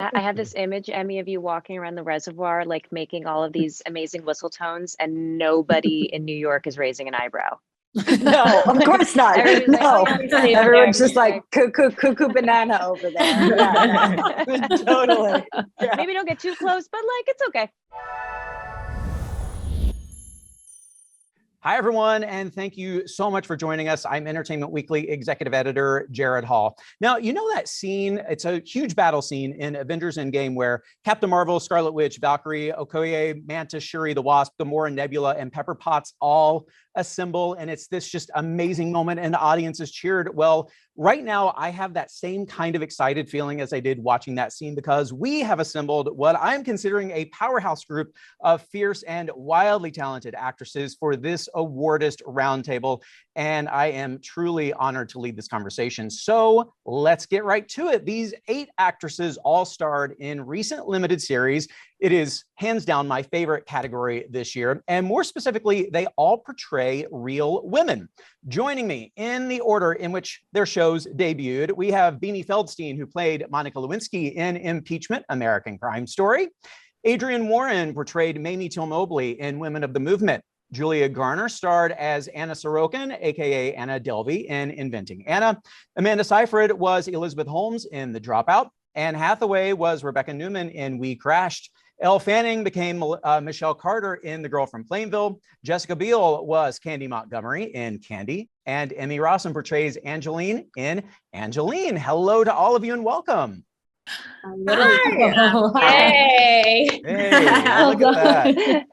I have this image, Emmy, of you walking around the reservoir, like making all of these amazing whistle tones, and nobody in New York is raising an eyebrow. No, of course not. Everybody's like, No, "Oh, yeah, everyone's there." just like cuckoo banana over there. Yeah, no, totally. Yeah. Maybe don't get too close, but like it's okay. Hi, everyone, and thank you so much for joining us. I'm Entertainment Weekly Executive Editor Jared Hall. Now, you know that scene, it's a huge battle scene in Avengers Endgame where Captain Marvel, Scarlet Witch, Valkyrie, Okoye, Mantis, Shuri, the Wasp, Gamora, Nebula, and Pepper Potts all assemble, and it's this just amazing moment, and the audience is cheered. Well, right now, I have that same kind of excited feeling as I did watching that scene because we have assembled what I'm considering a powerhouse group of fierce and wildly talented actresses for this Awardist roundtable, and I am truly honored to lead this conversation. So let's get right to it. These 8 actresses all starred in recent limited series. It is hands down my favorite category this year, and more specifically, they all portray real women. Joining me in the order in which their shows debuted, we have Beanie Feldstein, who played Monica Lewinsky in Impeachment, American Crime Story. Adrienne Warren portrayed Mamie Till Mobley in Women of the Movement. Julia Garner starred as Anna Sorokin, aka Anna Delvey, in Inventing Anna. Amanda Seyfried was Elizabeth Holmes in The Dropout. Anne Hathaway was Rebecca Newman in We Crashed. Elle Fanning became Michelle Carter in The Girl from Plainville. Jessica Biel was Candy Montgomery in Candy. And Emmy Rossum portrays Angeline in Angeline. Hello to all of you and welcome. Hey. Hey, look at that.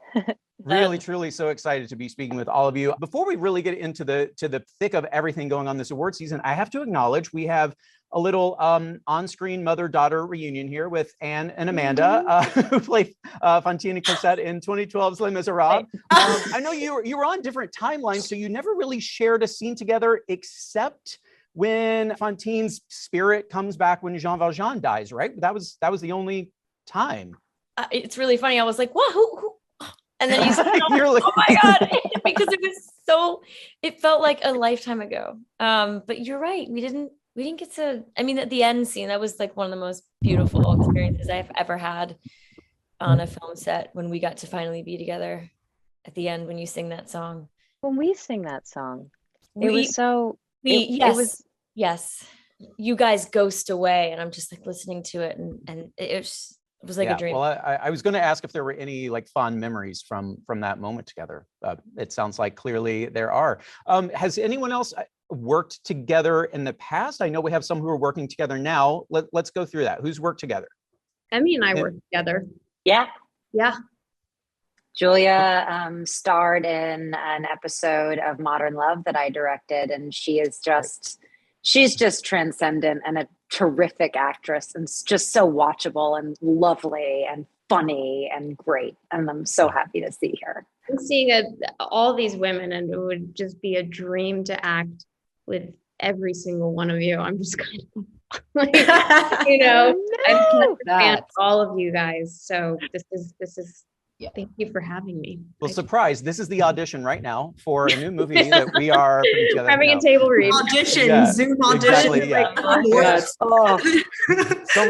Really, truly so excited to be speaking with all of you. Before we really get into the thick of everything going on this award season, I have to acknowledge we have a little on-screen mother-daughter reunion here with Anne and Amanda, who played Fantine and Cosette in 2012's Les Miserables. I know you were on different timelines, so you never really shared a scene together except when Fantine's spirit comes back when Jean Valjean dies, right? That was the only time. It's really funny. I was like, "What? Who?" And then you said, You're like, "Oh my God," because it felt like a lifetime ago. But you're right. We didn't get to, I mean, at the end scene, that was like one of the most beautiful experiences I've ever had on a film set, when we got to finally be together at the end, when you sing that song. When we sing that song, it was so, yes. You guys ghost away, and I'm just like listening to it, and it was like a dream. Well, I was going to ask if there were any like fond memories from that moment together. It sounds like clearly there are. Has anyone else worked together in the past? I know we have some who are working together now. Let's go through that. Who's worked together? Emmy and I worked together. Yeah. Julia starred in an episode of Modern Love that I directed, and she's just transcendent and a terrific actress, and just so watchable and lovely and funny and great. And I'm so happy to see her. I'm seeing all these women, and it would just be a dream to act with every single one of you. I'm just kind of like, I'm a fan of all of you guys. So this is thank you for having me. Well, surprise, this is the audition right now for a new movie that we are putting together. Having a table read. Zoom audition. Exactly,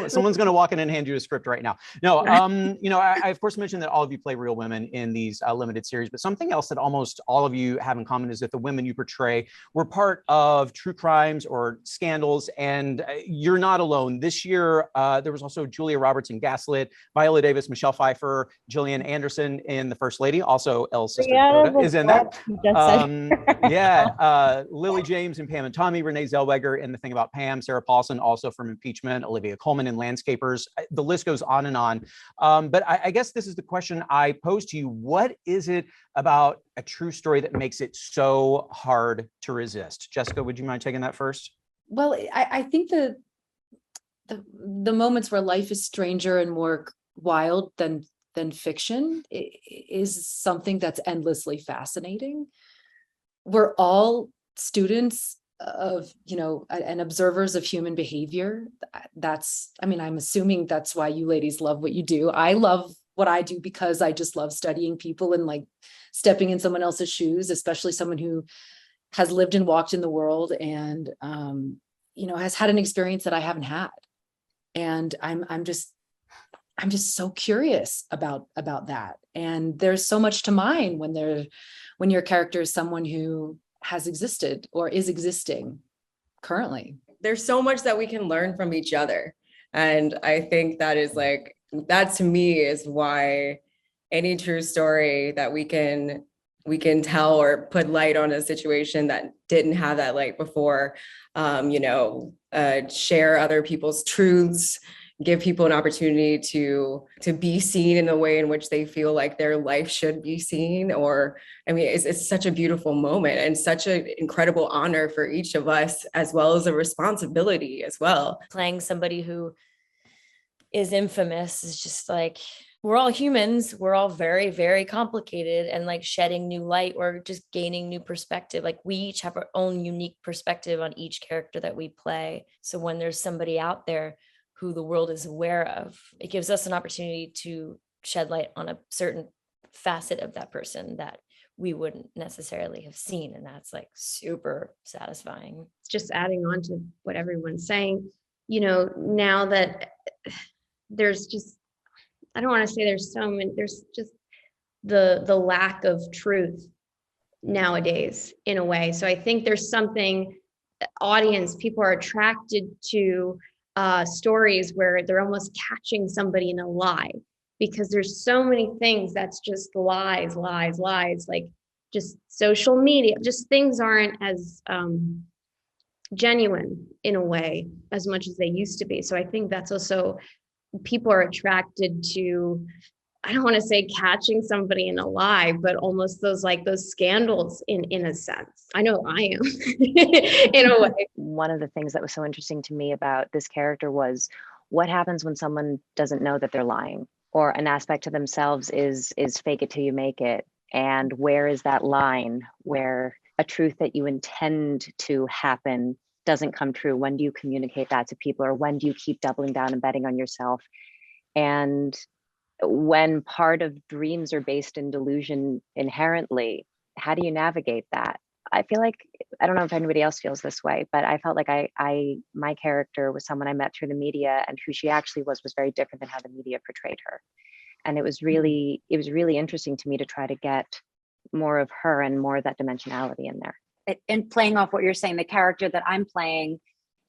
someone's going to walk in and hand you a script right now. No, I of course mentioned that all of you play real women in these limited series, but something else that almost all of you have in common is that the women you portray were part of true crimes or scandals, and you're not alone. This year, there was also Julia Roberts in Gaslit, Viola Davis, Michelle Pfeiffer, Gillian Anderson in The First Lady, also Elle's sister Coda is in that. Lily James and Pam and Tommy, Renee Zellweger in The Thing About Pam, Sarah Paulson also from Impeachment, Olivia Colman in Landscapers. The list goes on and on. But I guess this is the question I pose to you. What is it about a true story that makes it so hard to resist? Jessica, would you mind taking that first? Well, I think the moments where life is stranger and more wild than fiction is something that's endlessly fascinating. We're all students of, and observers of human behavior. I'm assuming that's why you ladies love what you do. I love what I do because I just love studying people and like stepping in someone else's shoes, especially someone who has lived and walked in the world and, has had an experience that I haven't had. And I'm just I'm just so curious about that. And there's so much to mine when your character is someone who has existed or is existing currently. There's so much that we can learn from each other. And I think that is like, that to me is why any true story that we can tell or put light on a situation that didn't have that light before, share other people's truths, give people an opportunity to be seen in the way in which they feel like their life should be seen. Or, I mean, it's such a beautiful moment and such an incredible honor for each of us, as well as a responsibility as well. Playing somebody who is infamous is just like, we're all humans. We're all very, very complicated, and like shedding new light or just gaining new perspective. Like we each have our own unique perspective on each character that we play. So when there's somebody out there who the world is aware of, it gives us an opportunity to shed light on a certain facet of that person that we wouldn't necessarily have seen. And that's like super satisfying. Just adding on to what everyone's saying, now that there's just, I don't want to say there's so many, there's just the lack of truth nowadays in a way. So I think there's something, people are attracted to stories where they're almost catching somebody in a lie, because there's so many things that's just lies, like just social media, just things aren't as genuine in a way as much as they used to be. So I think that's also, people are attracted to, I don't want to say catching somebody in a lie, but almost those scandals in a sense. I know I am in a way. One of the things that was so interesting to me about this character was what happens when someone doesn't know that they're lying, or an aspect of themselves is fake it till you make it. And where is that line where a truth that you intend to happen doesn't come true? When do you communicate that to people, or when do you keep doubling down and betting on yourself? And when part of dreams are based in delusion inherently, how do you navigate that? I feel like, I don't know if anybody else feels this way, but I felt like my character was someone I met through the media, and who she actually was very different than how the media portrayed her. And it was really interesting to me to try to get more of her and more of that dimensionality in there. And playing off what you're saying, the character that I'm playing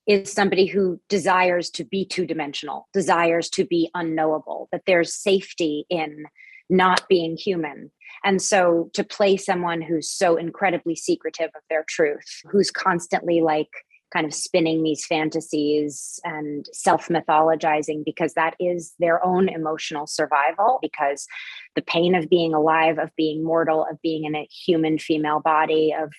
is somebody who desires to be two-dimensional, desires to be unknowable, that there's safety in not being human. And so to play someone who's so incredibly secretive of their truth, who's constantly like kind of spinning these fantasies and self-mythologizing, because that is their own emotional survival, because the pain of being alive, of being mortal, of being in a human female body, of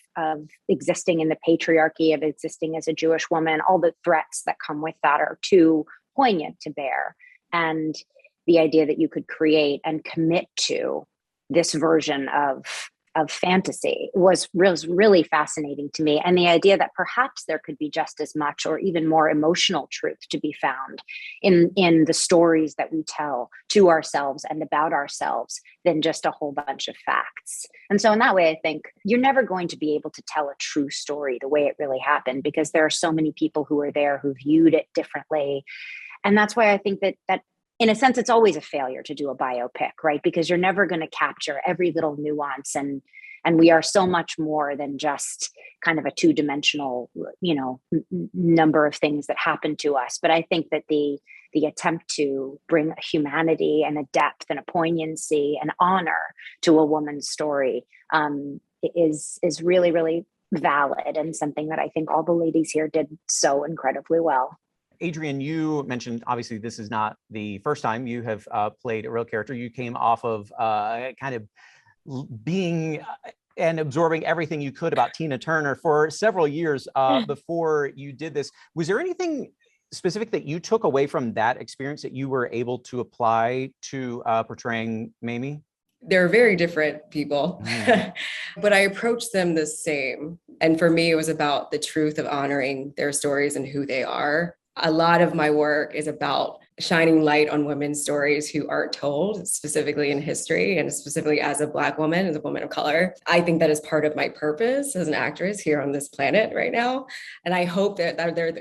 existing in the patriarchy, of existing as a Jewish woman, all the threats that come with that are too poignant to bear. And the idea that you could create and commit to this version of fantasy was really fascinating to me. And the idea that perhaps there could be just as much or even more emotional truth to be found in the stories that we tell to ourselves and about ourselves than just a whole bunch of facts. And so in that way, I think you're never going to be able to tell a true story the way it really happened, because there are so many people who were there who viewed it differently. And that's why I think that in a sense, it's always a failure to do a biopic, right? Because you're never going to capture every little nuance. And we are so much more than just kind of a two-dimensional, number of things that happen to us. But I think that the attempt to bring a humanity and a depth and a poignancy and honor to a woman's story is really, really valid, and something that I think all the ladies here did so incredibly well. Adrienne, you mentioned, obviously, this is not the first time you have played a real character. You came off of kind of being and absorbing everything you could about Tina Turner for several years before you did this. Was there anything specific that you took away from that experience that you were able to apply to portraying Mamie? They're very different people, but I approached them the same. And for me, it was about the truth of honoring their stories and who they are. A lot of my work is about shining light on women's stories who aren't told, specifically in history and specifically as a Black woman, as a woman of color. I think that is part of my purpose as an actress here on this planet right now. And I hope that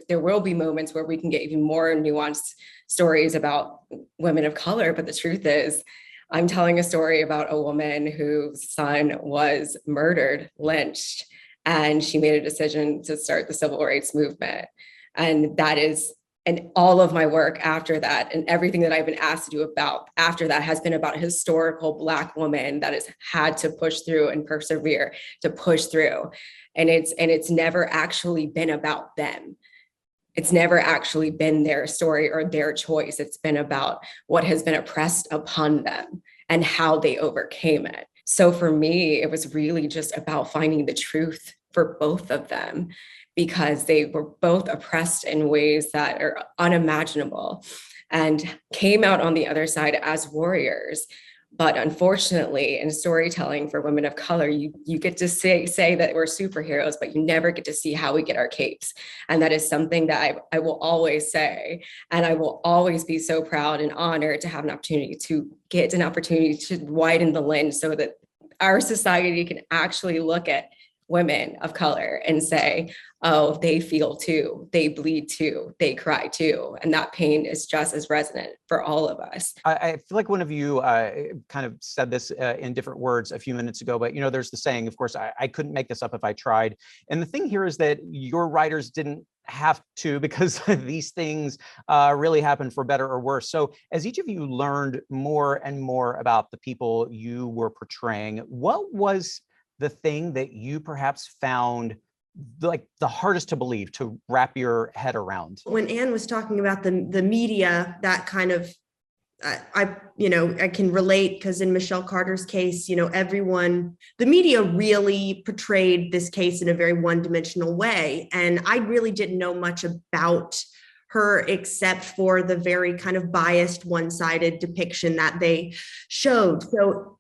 there will be moments where we can get even more nuanced stories about women of color. But the truth is, I'm telling a story about a woman whose son was murdered, lynched, and she made a decision to start the civil rights movement. And that is, and all of my work after that and everything that I've been asked to do about after that has been about a historical Black woman that has had to push through and persevere to push through. And it's never actually been about them. It's never actually been their story or their choice. It's been about what has been oppressed upon them and how they overcame it. So for me, it was really just about finding the truth for both of them, because they were both oppressed in ways that are unimaginable and came out on the other side as warriors. But unfortunately, in storytelling for women of color, you get to say that we're superheroes, but you never get to see how we get our capes. And that is something that I will always say. And I will always be so proud and honored to have an opportunity to widen the lens so that our society can actually look at women of color and say, oh, they feel too, they bleed too, they cry too. And that pain is just as resonant for all of us. I feel like one of you kind of said this in different words a few minutes ago, but there's the saying, of course, I couldn't make this up if I tried. And the thing here is that your writers didn't have to, because these things really happen for better or worse. So as each of you learned more and more about the people you were portraying, what was the thing that you perhaps found like the hardest to believe, to wrap your head around? When Anne was talking about the media, that kind of, I can relate, because in Michelle Carter's case, the media really portrayed this case in a very one-dimensional way. And I really didn't know much about her except for the very kind of biased, one-sided depiction that they showed. So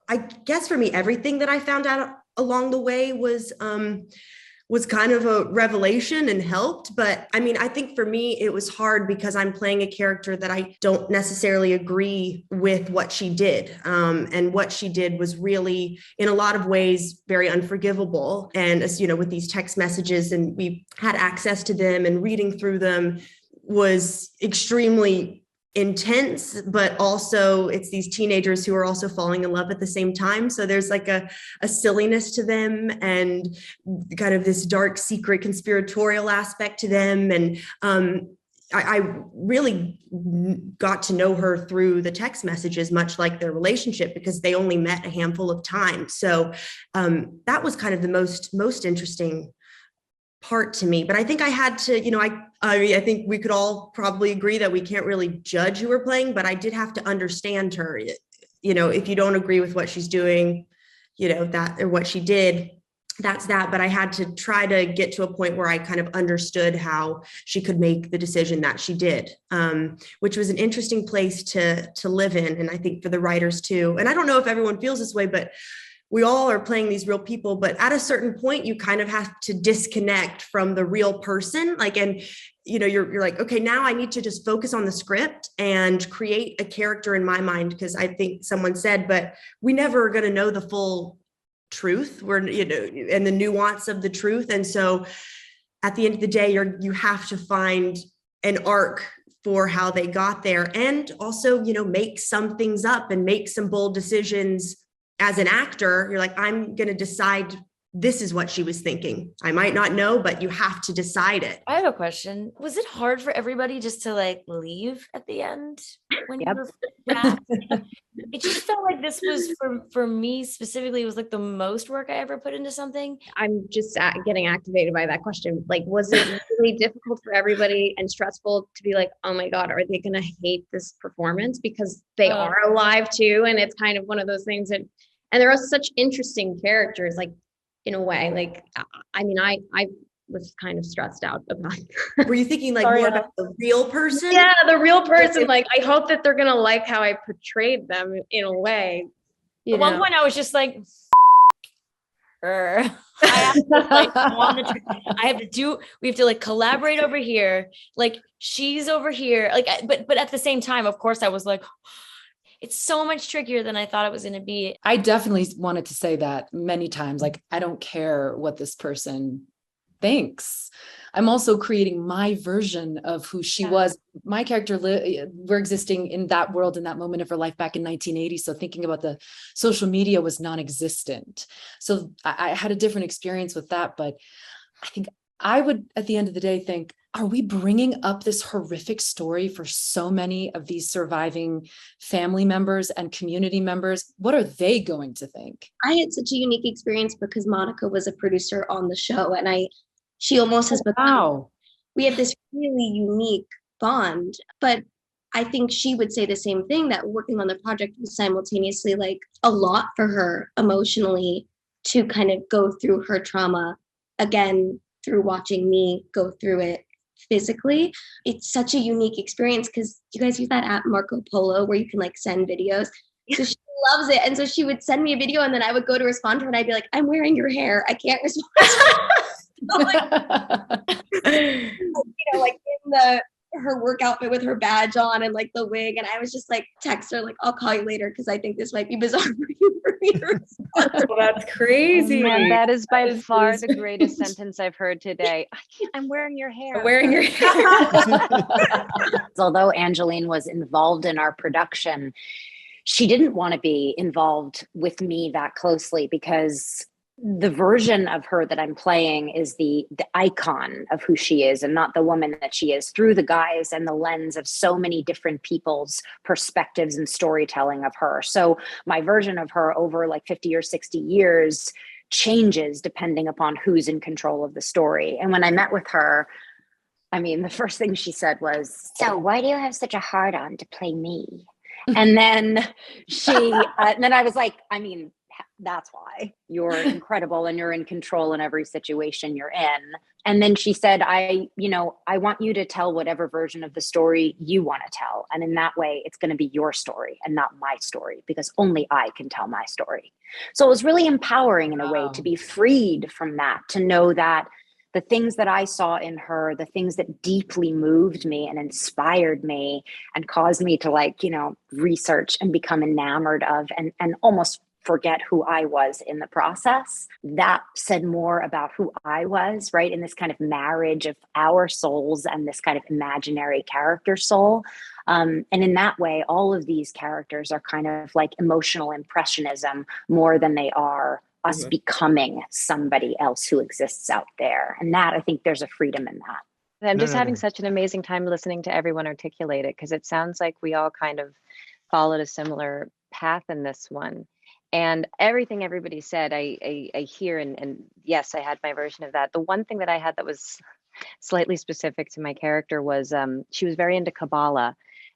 I guess for me, everything that I found out along the way was kind of a revelation and helped. But I mean, I think for me, it was hard because I'm playing a character that I don't necessarily agree with what she did. And what she did was really, in a lot of ways, very unforgivable. And as you know, with these text messages, and we had access to them, and reading through them was extremely intense, but also it's these teenagers who are also falling in love at the same time. So there's like a silliness to them, and kind of this dark secret conspiratorial aspect to them. And I really got to know her through the text messages, much like their relationship, because they only met a handful of times. So that was kind of the most interesting part to me. But I think I had to, I think we could all probably agree that we can't really judge who we're playing, but I did have to understand her. If you don't agree with what she's doing, that, or what she did, that's that. But I had to try to get to a point where I kind of understood how she could make the decision that she did, which was an interesting place to live in. And I think for the writers too. And I don't know if everyone feels this way, but we all are playing these real people, but at a certain point, you kind of have to disconnect from the real person. You're like, okay, now I need to just focus on the script and create a character in my mind. Because I think someone said, but we never are going to know the full truth. And the nuance of the truth. And so at the end of the day, you have to find an arc for how they got there, and also, make some things up and make some bold decisions. As an actor, you're like, I'm going to decide this is what she was thinking. I might not know, but you have to decide it. I have a question. Was it hard for everybody just to leave at the end when you were back? It just felt like this was for me specifically, it was like the most work I ever put into something. I'm just getting activated by that question. Was it really difficult for everybody and stressful to be like, oh my God, are they going to hate this performance? Because they are alive too. And it's kind of one of those things that, and there are such interesting characters, in a way, I was kind of stressed out about. Were you thinking more about the real person? Yeah, the real person. I hope that they're going to like how I portrayed them in a way. At one point I was just like, her. I have to like we have to like collaborate over here. Like she's over here. Like, but at the same time, of course, I was like, it's so much trickier than I thought it was going to be. I definitely wanted to say that many times. Like, I don't care what this person thinks. I'm also creating my version of who she was. My character, we're existing in that world, in that moment of her life back in 1980. So thinking about the social media was non-existent. So I had a different experience with that. But I think I would, at the end of the day, think, are we bringing up this horrific story for so many of these surviving family members and community members? What are they going to think? I had such a unique experience because Monica was a producer on the show, and she almost has become, we have this really unique bond. But I think she would say the same thing, that working on the project was simultaneously like a lot for her emotionally to kind of go through her trauma again through watching me go through it physically. It's such a unique experience because you guys use that app Marco Polo where you can like send videos. So she loves it. And so she would send me a video and then I would go to respond to her and I'd be like, I'm wearing your hair. I can't respond. Like in her work outfit with her badge on and like the wig. And I was just like, text her, like, I'll call you later because I think this might be bizarre for me to respond. Well, that's crazy. Man, that is by far the greatest sentence I've heard today. I'm wearing your hair. I'm wearing your hair. Although Angeline was involved in our production, she didn't want to be involved with me that closely because the version of her that I'm playing is the icon of who she is and not the woman that she is, through the guise and the lens of so many different people's perspectives and storytelling of her. So my version of her over like 50 or 60 years changes depending upon who's in control of the story. And when I met with her, I mean, the first thing she said was, "So why do you have such a hard on to play me?" And then then I was like, I mean, that's why. You're incredible and you're in control in every situation you're in. And then she said, I want you to tell whatever version of the story you want to tell. And in that way, it's going to be your story and not my story because only I can tell my story. So it was really empowering in a way to be freed from that, to know that the things that I saw in her, the things that deeply moved me and inspired me and caused me to research and become enamored of and almost forget who I was in the process. That said more about who I was, right? In this kind of marriage of our souls and this kind of imaginary character soul. And in that way, all of these characters are kind of like emotional impressionism more than they are us becoming somebody else who exists out there. And that, I think there's a freedom in that. I'm just having such an amazing time listening to everyone articulate it because it sounds like we all kind of followed a similar path in this one. And everything everybody said, I hear, and yes, I had my version of that. The one thing that I had that was slightly specific to my character was she was very into Kabbalah.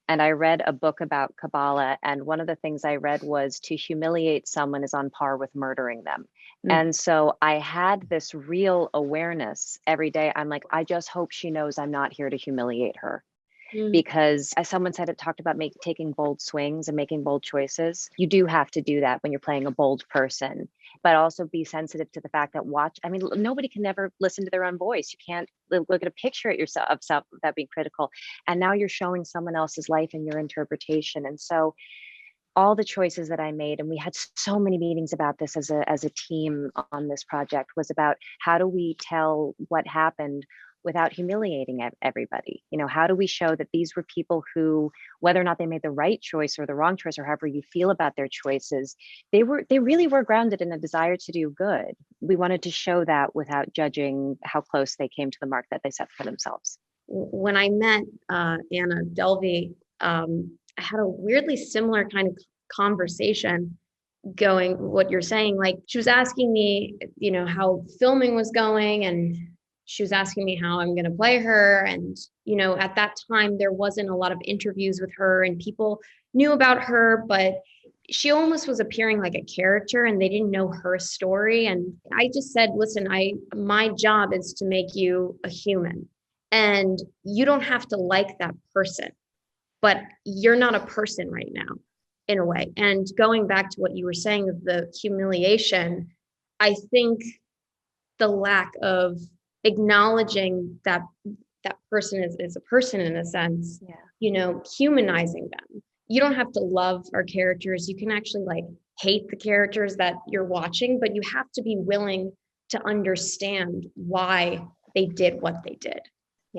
And I read a book about Kabbalah. And one of the things I read was to humiliate someone is on par with murdering them. And so I had this real awareness every day. I'm like, I just hope she knows I'm not here to humiliate her. Because as someone said, it talked about taking bold swings and making bold choices. You do have to do that when you're playing a bold person, but also be sensitive to the fact that nobody can ever listen to their own voice. You can't look at a picture at yourself of self without being critical. And now you're showing someone else's life and your interpretation. And so all the choices that I made, and we had so many meetings about this as a team on this project, was about how do we tell what happened without humiliating everybody? How do we show that these were people who, whether or not they made the right choice or the wrong choice, or however you feel about their choices, they really were grounded in a desire to do good. We wanted to show that without judging how close they came to the mark that they set for themselves. When I met Anna Delvey, I had a weirdly similar kind of conversation going, what you're saying. Like, she was asking me, how filming was going, and she was asking me how I'm going to play her. And, at that time, there wasn't a lot of interviews with her and people knew about her, but she almost was appearing like a character and they didn't know her story. And I just said, listen, my job is to make you a human, and you don't have to like that person, but you're not a person right now in a way. And going back to what you were saying of the humiliation, I think the lack of acknowledging that that person is a person in a sense, humanizing them. You don't have to love our characters. You can actually like hate the characters that you're watching, but you have to be willing to understand why they did what they did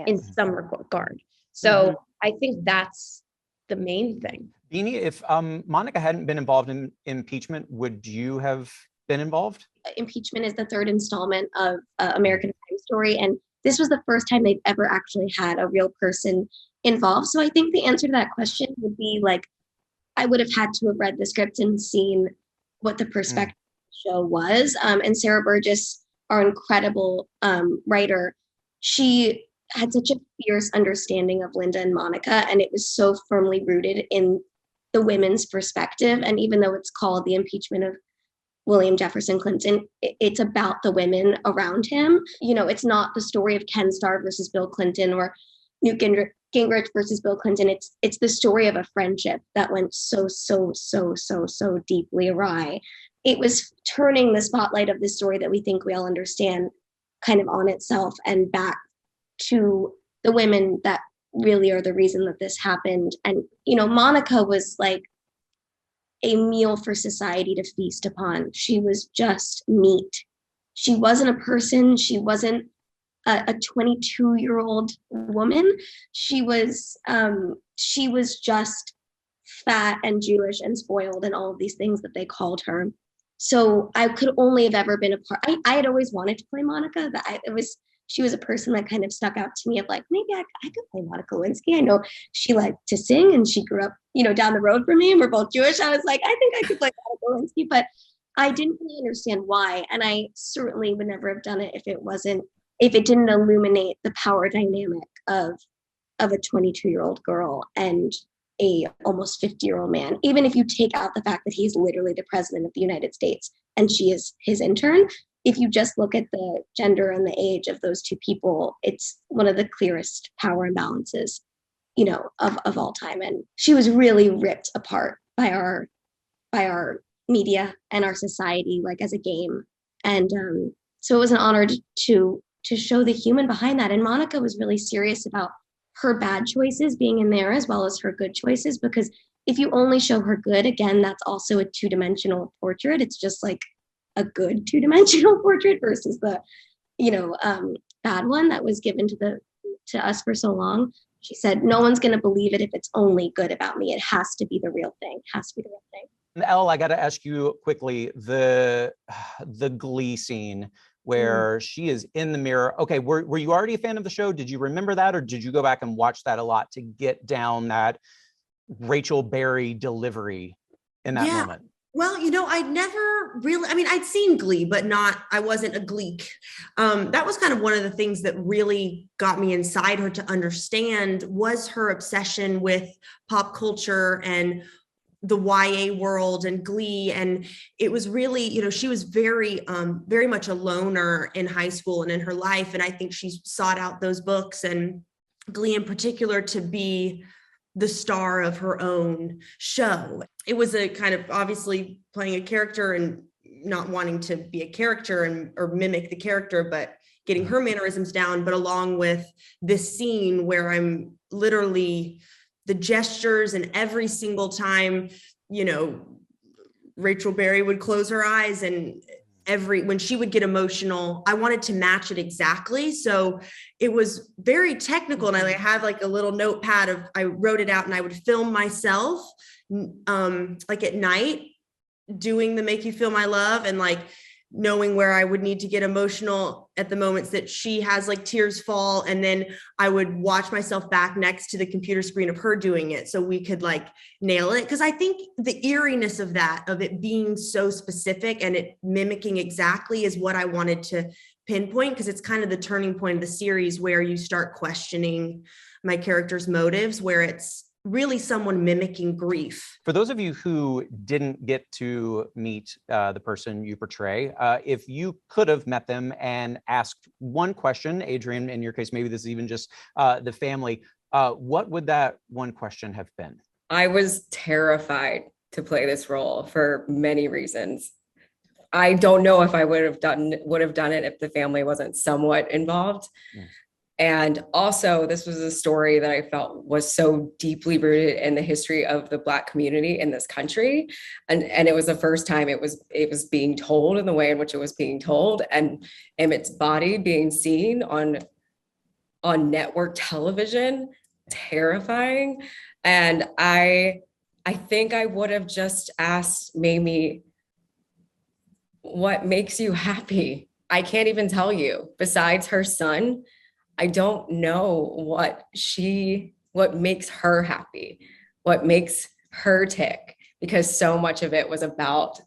in some regard. So I think that's the main thing. Beanie, if Monica hadn't been involved in impeachment, would you have been involved? Impeachment is the third installment of American Crime Story, and this was the first time they've ever actually had a real person involved. So I think the answer to that question would be like, I would have had to have read the script and seen what the perspective of the show was. And Sarah Burgess, our incredible writer, she had such a fierce understanding of Linda and Monica, and it was so firmly rooted in the women's perspective. And even though it's called the impeachment of William Jefferson Clinton, it's about the women around him. It's not the story of Ken Starr versus Bill Clinton or Newt Gingrich versus Bill Clinton. It's the story of a friendship that went so deeply awry. It was turning the spotlight of this story that we think we all understand kind of on itself and back to the women that really are the reason that this happened. And, Monica was like a meal for society to feast upon. She was just meat. She wasn't a person. She wasn't a 22-year-old woman. She was just fat and Jewish and spoiled and all of these things that they called her. So I could only have ever been a part. I had always wanted to play Monica. She was a person that kind of stuck out to me of like, maybe I could play Monica Lewinsky. I know she liked to sing and she grew up, down the road from me and we're both Jewish. I was like, I think I could play Monica Lewinsky, but I didn't really understand why. And I certainly would never have done it if it didn't illuminate the power dynamic of a 22-year-old girl and a almost 50-year-old man. Even if you take out the fact that he's literally the president of the United States and she is his intern, if you just look at the gender and the age of those two people, it's one of the clearest power imbalances, of all time. And she was really ripped apart by our media and our society, like as a game. And so it was an honor to show the human behind that. And Monica was really serious about her bad choices being in there as well as her good choices, because if you only show her good, again, that's also a two-dimensional portrait. It's just like a good two-dimensional portrait versus the bad one that was given to us for so long. She said, no one's going to believe it if it's only good about me. It has to be the real thing. Elle, I got to ask you quickly, the Glee scene where she is in the mirror. Okay, were you already a fan of the show? Did you remember that, or did you go back and watch that a lot to get down that Rachel Berry delivery in that moment? Well, I'd never really, I'd seen Glee, but I wasn't a Gleek. That was kind of one of the things that really got me inside her to understand was her obsession with pop culture and the YA world and Glee. And it was really, she was very much a loner in high school and in her life. And I think she sought out those books and Glee in particular to be the star of her own show. It was a kind of obviously playing a character and not wanting to be a character or mimic the character, but getting her mannerisms down, but along with this scene where I'm literally the gestures and every single time, Rachel Berry would close her eyes and when she would get emotional, I wanted to match it exactly. So it was very technical. And I had like a little notepad I wrote it out and I would film myself like at night doing the Make You Feel My Love and like knowing where I would need to get emotional at the moments that she has like tears fall. And then I would watch myself back next to the computer screen of her doing it so we could like nail it. Cause I think the eeriness of it being so specific and it mimicking exactly is what I wanted to pinpoint, because it's kind of the turning point of the series where you start questioning my character's motives, where it's really someone mimicking grief. For those of you who didn't get to meet the person you portray, if you could have met them and asked one question, Adrienne, in your case, maybe this is even just the family, what would that one question have been? I was terrified to play this role for many reasons. I don't know if I would have done it if the family wasn't somewhat involved. Yes. And also, this was a story that I felt was so deeply rooted in the history of the Black community in this country. And it was the first time it was being told in the way in which it was being told, and Emmett's body being seen on network television, terrifying. And I think I would have just asked Mamie, what makes you happy? I can't even tell you. Besides her son, I don't know what makes her happy, what makes her tick, because so much of it was about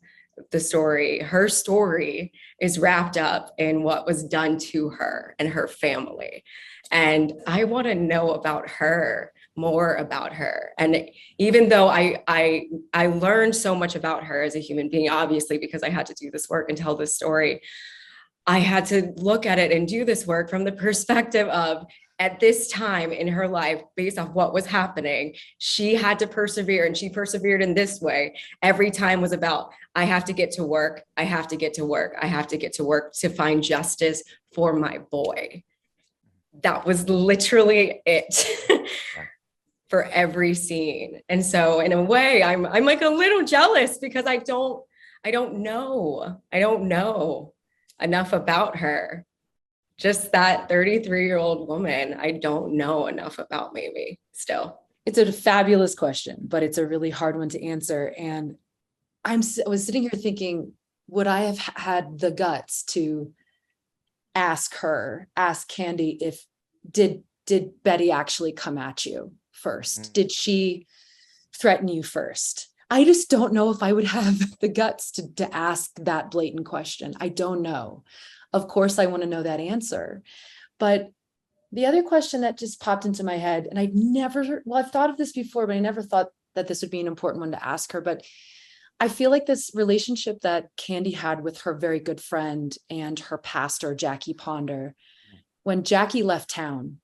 the story. Her story is wrapped up in what was done to her and her family. And I want to know about her, more about her. And even though I learned so much about her as a human being, obviously, because I had to do this work and tell this story, I had to look at it and do this work from the perspective of, at this time in her life, based off what was happening, she had to persevere, and she persevered in this way. Every time was about, I have to get to work. I have to get to work. I have to get to work to find justice for my boy. That was literally it for every scene. And so in a way, I'm like a little jealous, because I don't know enough about her. Just that 33-year-old woman, I don't know enough about Mamie still. It's a fabulous question, but it's a really hard one to answer. And I was sitting here thinking, would I have had the guts to ask Candy, if did Betty actually come at you first? Did she threaten you first? I just don't know if I would have the guts to ask that blatant question. I don't know. Of course, I want to know that answer. But the other question that just popped into my head, and I've thought of this before, but I never thought that this would be an important one to ask her. But I feel like this relationship that Candy had with her very good friend and her pastor, Jackie Ponder, when Jackie left town,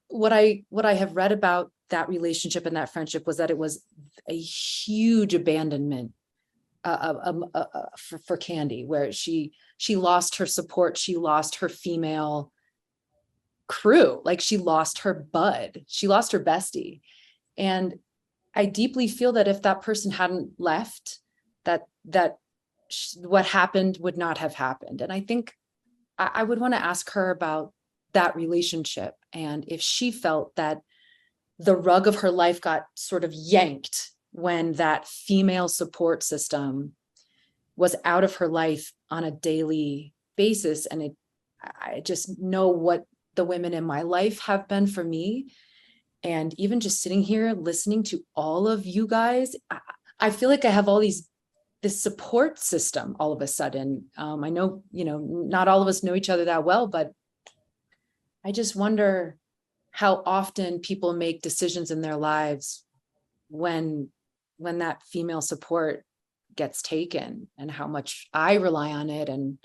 what I have read about that relationship and that friendship was that it was a huge abandonment for Candy, where she lost her support, she lost her female crew, like she lost her bud, she lost her bestie. And I deeply feel that if that person hadn't left, that what happened would not have happened. And I think I would want to ask her about that relationship, and if she felt that the rug of her life got sort of yanked when that female support system was out of her life on a daily basis. And I just know what the women in my life have been for me. And even just sitting here listening to all of you guys, I feel like I have this support system all of a sudden. I know, not all of us know each other that well, but I just wonder how often people make decisions in their lives when that female support gets taken, and how much I rely on it, and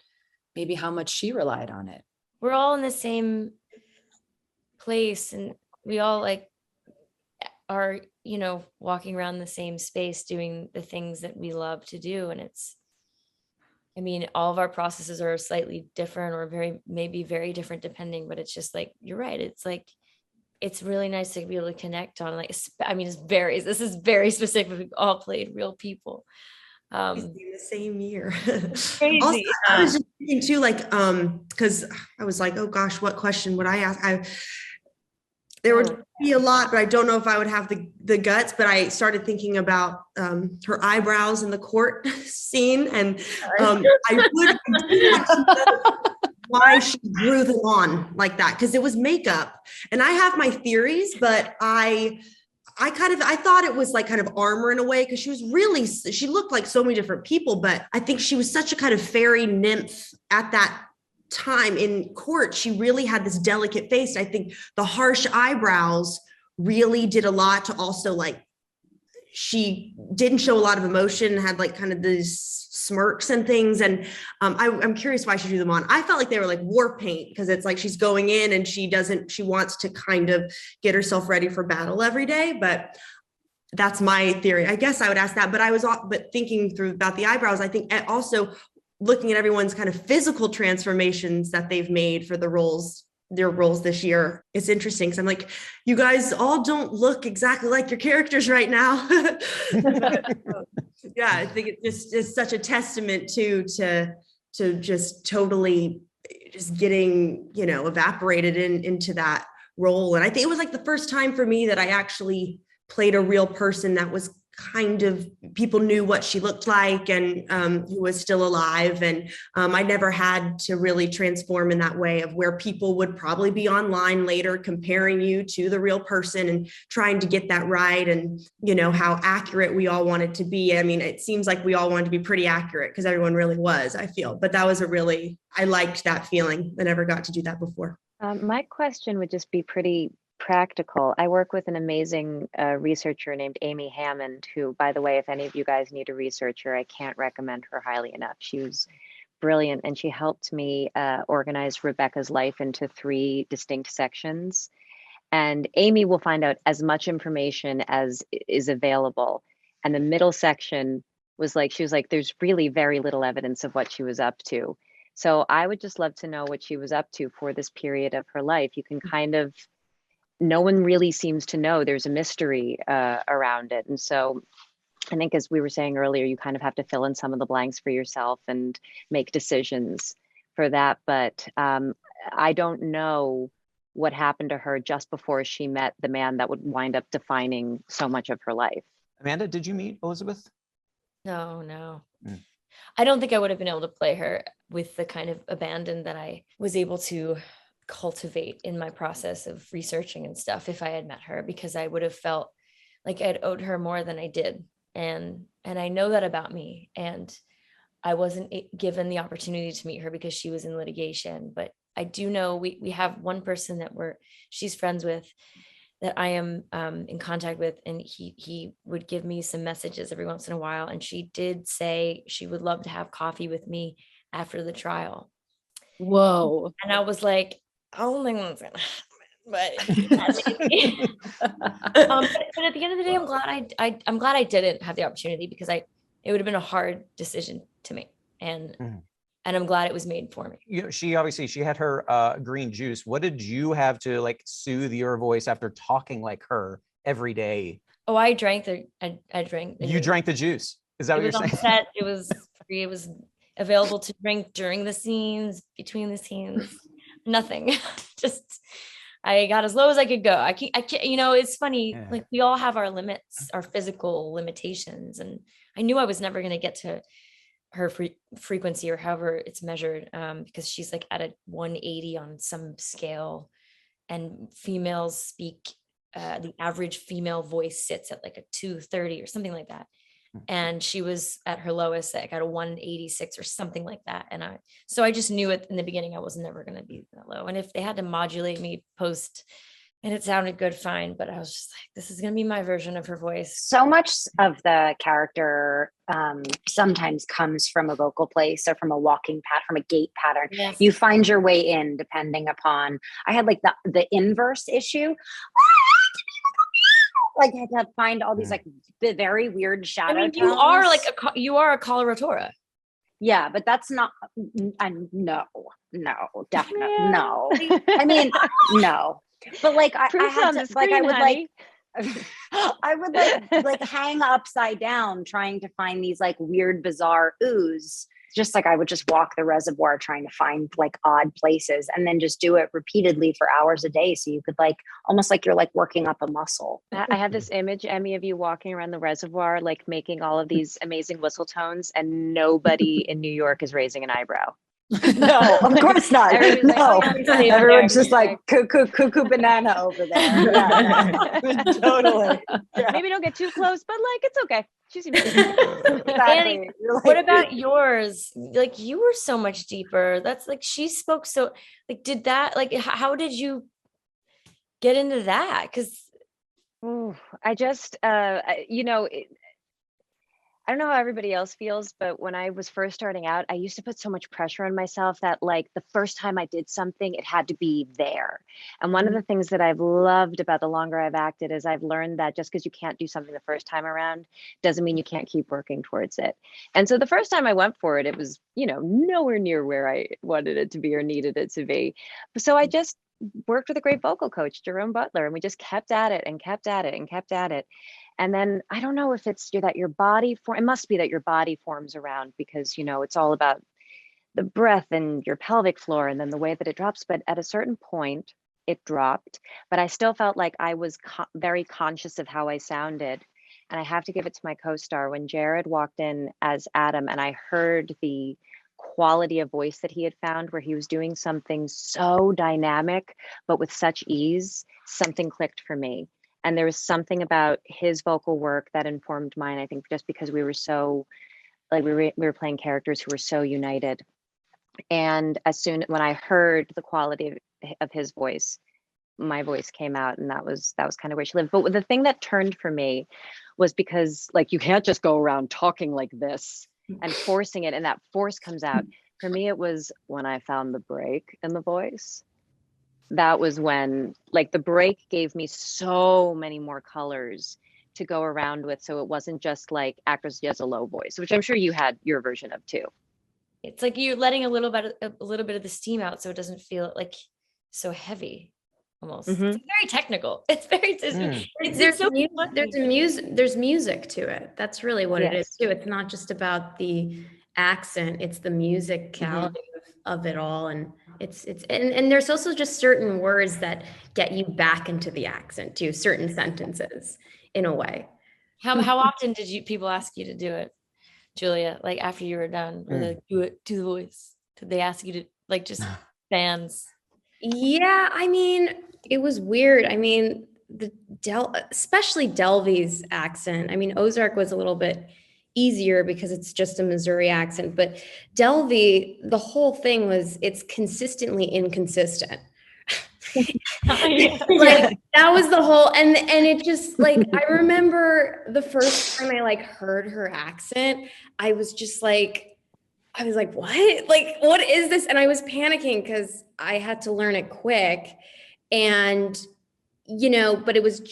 maybe how much she relied on it. We're all in the same place, and we all are, walking around the same space doing the things that we love to do. And all of our processes are slightly different, or maybe very different depending, but it's just you're right. It's really nice to be able to connect on, this is very specific. We all played real people. In the same year. Crazy. Also, I was just thinking too, because I was like, oh gosh, what question would I ask? There would be a lot, but I don't know if I would have the guts. But I started thinking about her eyebrows in the court scene, and I would why she grew them on like that, because it was makeup. And I have my theories, but I thought it was kind of armor in a way, because she looked like so many different people, but I think she was such a kind of fairy nymph at that time in court. She really had this delicate face. I think the harsh eyebrows really did a lot to also she didn't show a lot of emotion, had kind of these smirks and things. And I'm curious why she drew them on. I felt like they were war paint, because it's she's going in and she wants to kind of get herself ready for battle every day. But That's my theory. I guess I would ask that, but thinking through about the eyebrows, I think also looking at everyone's kind of physical transformations that they've made for their roles this year. It's interesting because I'm like, you guys all don't look exactly like your characters right now. Yeah, I think it's such a testament to just totally just getting, evaporated into that role. And I think it was like the first time for me that I actually played a real person that was kind of, people knew what she looked like and who was still alive. And I never had to really transform in that way of where people would probably be online later comparing you to the real person and trying to get that right. And, how accurate we all wanted to be. I mean, it seems like we all wanted to be pretty accurate because everyone really was, I feel. But that was I liked that feeling. I never got to do that before. My question would just be pretty practical. I work with an amazing researcher named Amy Hammond, who, by the way, if any of you guys need a researcher, I can't recommend her highly enough. She was brilliant, and she helped me organize Rebecca's life into 3 distinct sections. And Amy will find out as much information as is available. And the middle section she was like, there's really very little evidence of what she was up to. So I would just love to know what she was up to for this period of her life. You can kind of, no one really seems to know. There's a mystery around it. And so I think, as we were saying earlier, you kind of have to fill in some of the blanks for yourself and make decisions for that. But I don't know what happened to her just before she met the man that would wind up defining so much of her life. Amanda, did you meet Elizabeth? No. I don't think I would have been able to play her with the kind of abandon that I was able to cultivate in my process of researching and stuff if I had met her, because I would have felt like I'd owed her more than I did. And I know that about me. And I wasn't given the opportunity to meet her because she was in litigation. But I do know we have one person that she's friends with, that I am in contact with, and he would give me some messages every once in a while. And she did say she would love to have coffee with me after the trial. Whoa. And I was like, I don't think that's gonna happen. But at the end of the day, I'm glad I didn't have the opportunity, because it would have been a hard decision to make. And I'm glad it was made for me. She had her green juice. What did you have to soothe your voice after talking like her every day? Oh, I drank I drank. You drank the juice. Is that what you're saying? Set. It was free. It was available to drink during the scenes, between the scenes. Nothing. Just, I got as low as I could go. I can't, it's funny. Yeah. Like, we all have our limits, our physical limitations. And I knew I was never going to get to her frequency, or however it's measured, because she's like at a 180 on some scale, and females speak, the average female voice sits at like a 230 or something like that. And she was at her lowest, like at a 186 or something like that. And so I just knew it in the beginning, I was never going to be that low. And if they had to modulate me post and it sounded good, fine. But I was just like, this is going to be my version of her voice. So much of the character sometimes comes from a vocal place, or from a walking pattern, from a gait pattern. Yes. You find your way in depending upon, I had like the inverse issue. Like, I had to find all these like very weird shadow tones. You are a coloratura. Yeah, but that's not. No, definitely no. I mean, no. But like, I had to, like, I would honey. I would like hang upside down trying to find these like weird, bizarre oohs. Just like, I would just walk the reservoir trying to find like odd places, and then just do it repeatedly for hours a day. So you could like, almost like you're like working up a muscle. I have this image, Emmy, of you walking around the reservoir, like making all of these amazing whistle tones, and nobody in New York is raising an eyebrow. No, of course not. No, everyone's just like cuckoo banana over there. Yeah. Totally. Yeah. Maybe don't get too close, but like, it's okay. She seems exactly. Annie, what about yours? Like, you were so much deeper. That's like, she spoke so, like, did that, like, how did you get into that? Because I just, I don't know how everybody else feels, but when I was first starting out, I used to put so much pressure on myself that like the first time I did something, it had to be there. And one of the things that I've loved about the longer I've acted is I've learned that just because you can't do something the first time around doesn't mean you can't keep working towards it. And so the first time I went for it, it was, nowhere near where I wanted it to be or needed it to be. So I just worked with a great vocal coach, Jerome Butler, and we just kept at it and kept at it and kept at it. And then I don't know if it's that your body it must be that your body forms around, because it's all about the breath and your pelvic floor and then the way that it drops. But at a certain point it dropped, but I still felt like I was very conscious of how I sounded. And I have to give it to my co-star when Jared walked in as Adam and I heard the quality of voice that he had found, where he was doing something so dynamic but with such ease. Something clicked for me. And there was something about his vocal work that informed mine, I think, just because we were so, like, we were playing characters who were so united. And when I heard the quality of his voice, my voice came out, and that was kind of where she lived. But the thing that turned for me was because, like, you can't just go around talking like this and forcing it, and that force comes out. For me, it was when I found the break in the voice. That was when, like, the break gave me so many more colors to go around with. So it wasn't just like actress has a low voice, which I'm sure you had your version of too. It's like you're letting a little bit of the steam out, so it doesn't feel like so heavy. Almost, It's very technical. It's very. There's music to it. That's really what it is too. It's not just about the accent; it's the musicality of it all, and and there's also just certain words that get you back into the accent too. Certain sentences, in a way. How often did people ask you to do it, Julia? Like after you were done, or like, do the voice? Did they ask you to, like, just fans? Yeah, I mean, it was weird. I mean, especially Delvy's accent. I mean, Ozark was a little bit easier because it's just a Missouri accent, but Delvey, the whole thing it's consistently inconsistent. Like that was the whole, and it just, like, I remember the first time I like heard her accent, I was like, what? Like, what is this? And I was panicking because I had to learn it quick. And, but it was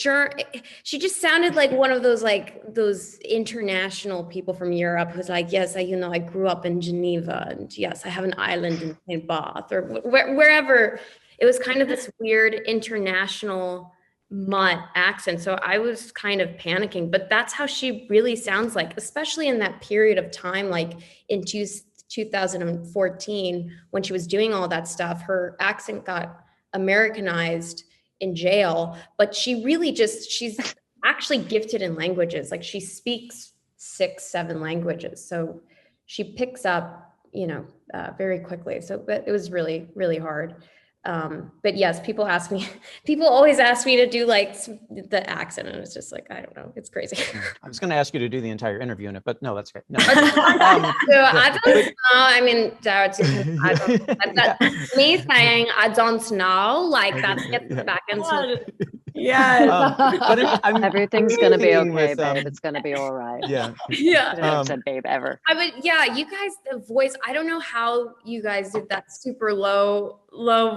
she just sounded like one of those international people from Europe who's like, yes, I grew up in Geneva, and yes, I have an island in St. Bath, or wherever. It was kind of this weird international mutt accent. So I was kind of panicking, but that's how she really sounds like, especially in that period of time, like in 2014, when she was doing all that stuff. Her accent got Americanized in jail, but she's actually gifted in languages. Like, she speaks 6-7 languages. So she picks up, very quickly. So, but it was really, really hard. But yes, people always ask me to do like the accent, and it's just like, I don't know, it's crazy. I was going to ask you to do the entire interview in it, but no, that's great. No. So I don't know. I mean, me saying I don't know, like, that gets back into. But everything's gonna be okay, babe. It's gonna be all right. Yeah. Said babe ever. You guys, the voice, I don't know how you guys did that super low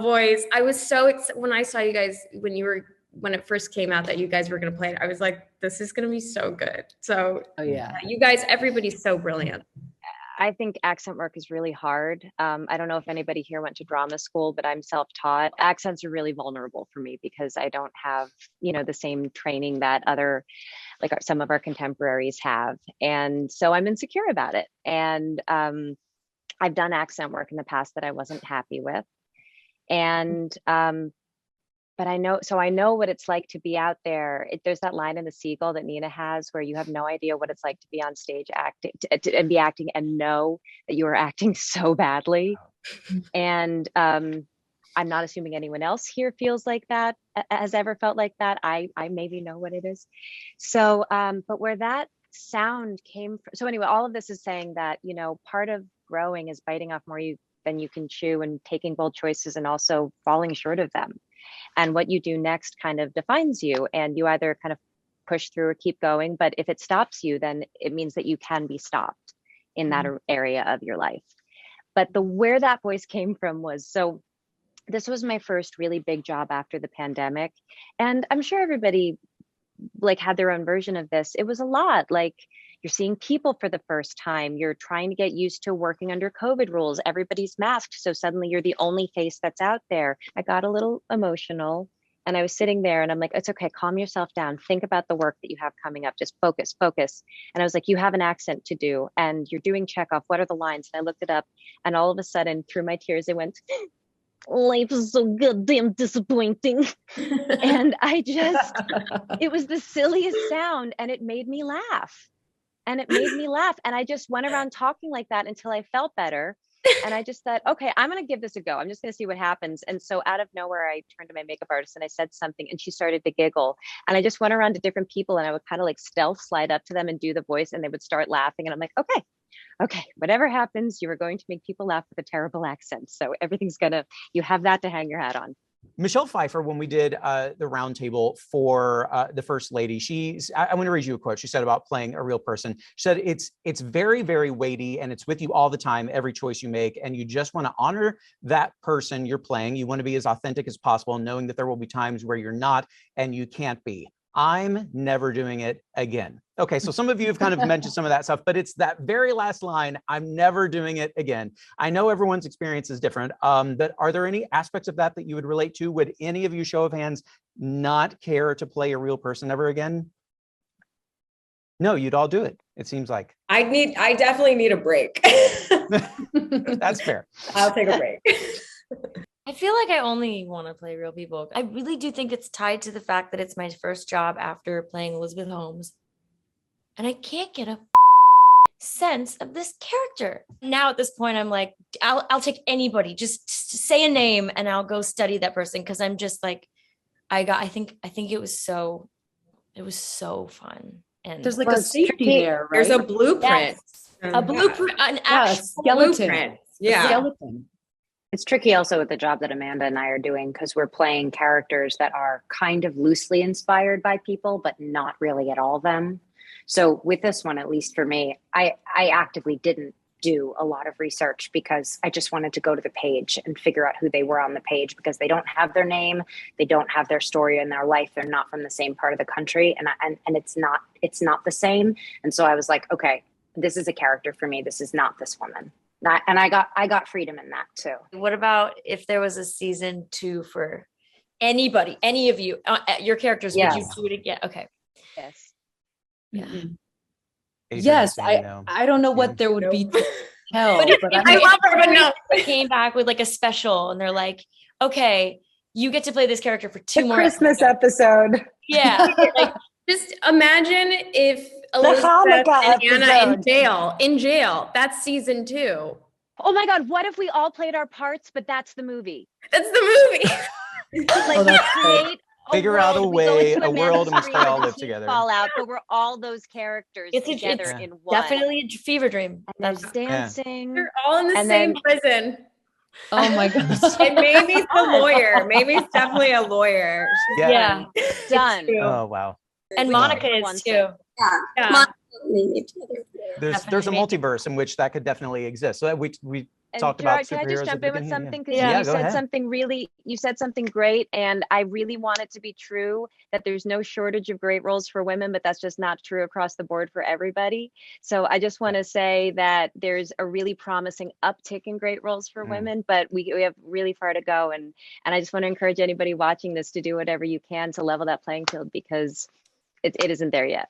voice. I was so when I saw you guys, when it first came out that you guys were gonna play it, I was like, this is gonna be so good. So you guys, everybody's so brilliant. I think accent work is really hard. I don't know if anybody here went to drama school, but I'm self-taught. Accents are really vulnerable for me because I don't have, the same training that some of our contemporaries have. And so I'm insecure about it. And I've done accent work in the past that I wasn't happy with. And but I know what it's like to be out there. There's that line in The Seagull that Nina has where you have no idea what it's like to be on stage acting and be acting and know that you are acting so badly. And I'm not assuming anyone else here feels like that, has ever felt like that. I maybe know what it is. So, but where that sound came from. So anyway, all of this is saying that, part of growing is biting off more than you can chew, and taking bold choices and also falling short of them. And what you do next kind of defines you, and you either kind of push through or keep going. But if it stops you, then it means that you can be stopped in that area of your life. But where that voice came from was, so this was my first really big job after the pandemic. And I'm sure everybody like had their own version of this. It was a lot. Like, you're seeing people for the first time. You're trying to get used to working under COVID rules. Everybody's masked. So suddenly you're the only face that's out there. I got a little emotional and I was sitting there and I'm like, it's okay. Calm yourself down. Think about the work that you have coming up. Just focus. And I was like, you have an accent to do and you're doing Chekhov. What are the lines? And I looked it up and all of a sudden through my tears, I went, life is so goddamn disappointing. And it was the silliest sound and it made me laugh. And I just went around talking like that until I felt better. And I just thought, okay, I'm going to give this a go. I'm just going to see what happens. And so out of nowhere, I turned to my makeup artist and I said something and she started to giggle. And I just went around to different people and I would kind of like stealth slide up to them and do the voice and they would start laughing. And I'm like, okay, whatever happens, you are going to make people laugh with a terrible accent. So you have that to hang your hat on. Michelle Pfeiffer, when we did the roundtable for the First Lady, I want to read you a quote she said about playing a real person. She said, it's very, very weighty and it's with you all the time, every choice you make. And you just want to honor that person you're playing. You want to be as authentic as possible, knowing that there will be times where you're not and you can't be. I'm never doing it again. Okay, so some of you have kind of mentioned some of that stuff, but it's that very last line, I'm never doing it again. I know everyone's experience is different, but are there any aspects of that you would relate to? Would any of you, show of hands, not care to play a real person ever again? No, you'd all do it, it seems like. I definitely need a break. That's fair. I'll take a break. I feel like I only want to play real people. I really do think it's tied to the fact that it's my first job after playing Elizabeth Holmes. And I can't get a sense of this character. Now at this point, I'm like, I'll take anybody. Just say a name and I'll go study that person. Cause I'm just like, I think it was so fun. And there's like a safety there, right? There's a blueprint. Yes. A blueprint, an actual skeleton. Blueprint. Yeah. Skeleton. It's tricky also with the job that Amanda and I are doing because we're playing characters that are kind of loosely inspired by people, but not really at all them. So with this one, at least for me, I actively didn't do a lot of research because I just wanted to go to the page and figure out who they were on the page because they don't have their name, they don't have their story in their life, they're not from the same part of the country, and it's not the same. And so I was like, okay, this is a character for me. This is not this woman. And I got freedom in that too. What about if there was a season 2 for anybody, any of you, your characters? Yes. Would you do it again? Okay. Yes. Yeah. Yes. I don't know what there would be to tell. But I love her, but no. They came back with like a special and they're like, okay, you get to play this character for 2 more Christmas episode. Yeah. Like, just imagine if Elizabeth and Anna in jail. That's season 2. Oh my God, what if we all played our parts, but that's the movie? That's the movie. Like figure out a way, a world in which they all live together. Fall out, but we're all those characters together in one. Definitely a fever dream. And there's dancing. They're all in the same prison. Oh my gosh. And Mamie's the lawyer. Mamie's definitely a lawyer. Yeah. Done. Oh, wow. And Monica is too. Yeah. There's a multiverse in which that could definitely exist. So we talked about superheroes. Can I just jump in with something? Because you said something great, and I really want it to be true that there's no shortage of great roles for women, but that's just not true across the board for everybody. So I just want to say that there's a really promising uptick in great roles for women, but we have really far to go. And I just want to encourage anybody watching this to do whatever you can to level that playing field because it isn't there yet.